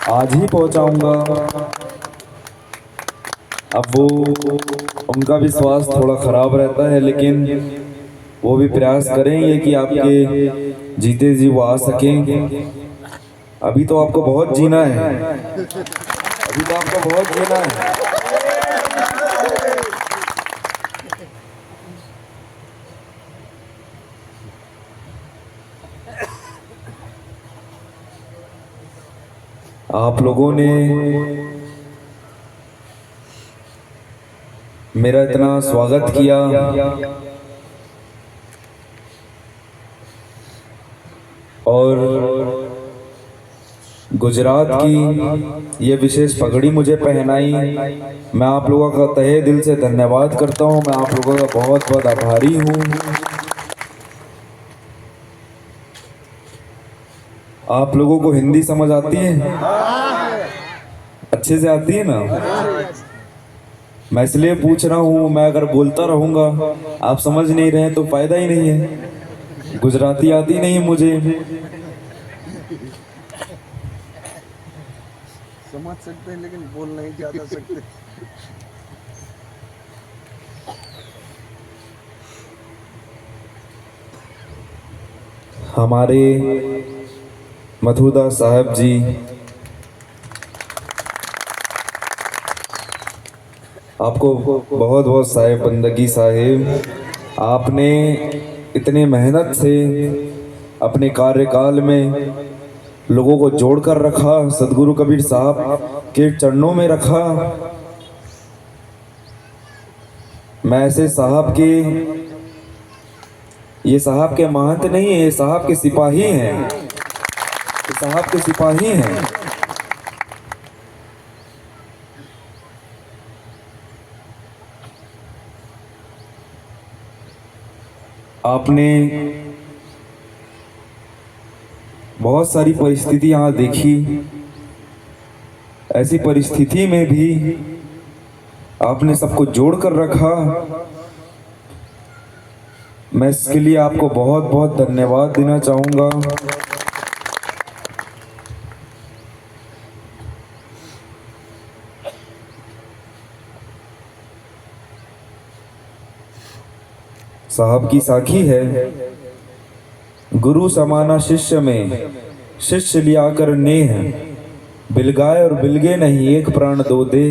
आज ही पहुंचाऊंगा। अब वो उनका भी स्वास्थ्य थोड़ा खराब रहता है, लेकिन वो भी प्रयास करेंगे कि आपके जीते जी वो आ सकें। अभी तो आपको बहुत जीना है, अभी तो आपको बहुत जीना है। आप लोगों ने मेरा इतना स्वागत किया, और गुजरात की ये विशेष पगड़ी मुझे पहनाई। मैं आप लोगों का तहे दिल से धन्यवाद करता हूँ। मैं आप लोगों का बहुत बहुत आभारी हूँ। आप लोगों को हिंदी समझ आती है? अच्छे से आती है ना? मैं इसलिए पूछ रहा हूँ, मैं अगर बोलता रहूंगा आप समझ नहीं रहे तो फायदा ही नहीं है। गुजराती आती नहीं मुझे। समझ सकते हैं लेकिन बोल नहीं ज्यादा सकते। हमारे मधुदास साहब जी, आपको बहुत बहुत साहेब बंदगी साहेब। आपने इतने मेहनत से अपने कार्यकाल में लोगों को जोड़कर रखा, सदगुरु कबीर साहब के चरणों में रखा। मैं ऐसे साहब के, ये साहब के महंत नहीं है, ये साहब के सिपाही हैं, ये साहब के सिपाही हैं। आपने बहुत सारी परिस्थितियां देखी, ऐसी परिस्थिति में भी आपने सबको जोड़कर रखा। मैं इसके लिए आपको बहुत बहुत धन्यवाद देना चाहूंगा। साहब की साखी है, गुरु समाना शिष्य में, शिष्य लिया कर नेह, बिलगाए और बिलगे नहीं एक प्राण दो दे।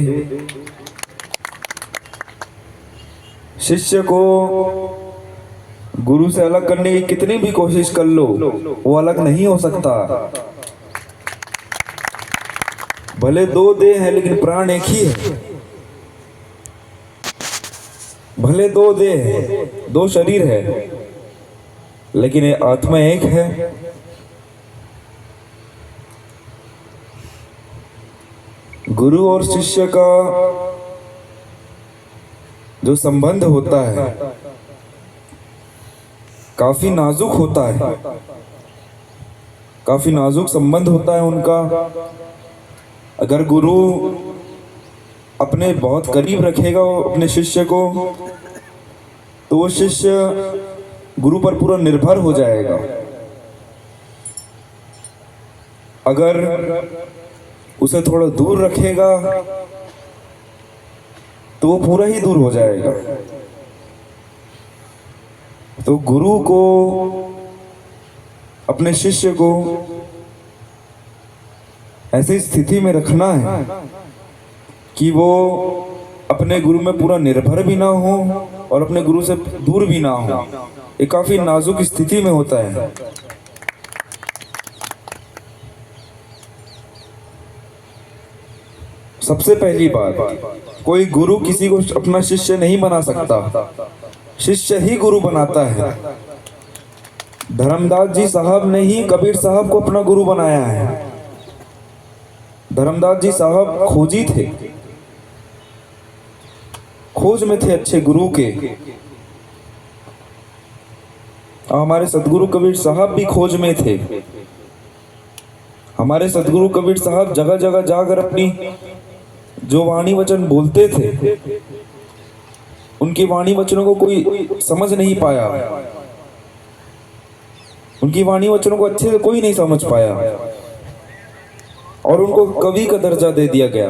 शिष्य को गुरु से अलग करने की कितनी भी कोशिश कर लो, वो अलग नहीं हो सकता। भले दो देह है लेकिन प्राण एक ही है। भले दो देह है, दो शरीर है, लेकिन ये आत्मा एक है। गुरु और शिष्य का जो संबंध होता है काफी नाजुक होता है, काफी नाजुक संबंध होता है उनका। अगर गुरु अपने बहुत करीब रखेगा अपने शिष्य को, तो वो शिष्य गुरु पर पूरा निर्भर हो जाएगा। अगर उसे थोड़ा दूर रखेगा तो वो पूरा ही दूर हो जाएगा। तो गुरु को, अपने शिष्य को ऐसी स्थिति में रखना है कि वो अपने गुरु में पूरा निर्भर भी ना हो और अपने गुरु से दूर भी ना हो। ये काफी नाजुक स्थिति में होता है। सबसे पहली बात, कोई गुरु किसी को अपना शिष्य नहीं बना सकता, शिष्य ही गुरु बनाता है। धर्मदास जी साहब ने ही कबीर साहब को अपना गुरु बनाया है। धर्मदास जी साहब खोजी थे, खोज में थे अच्छे गुरु के। हमारे सदगुरु कबीर साहब भी खोज में थे। हमारे सदगुरु कबीर साहब जगह जगह जाकर अपनी जो वाणी वचन बोलते थे, उनकी वाणी वचनों को कोई समझ नहीं पाया, उनकी वाणी वचनों को अच्छे से कोई नहीं समझ पाया। और उनको कवि का दर्जा दे दिया गया।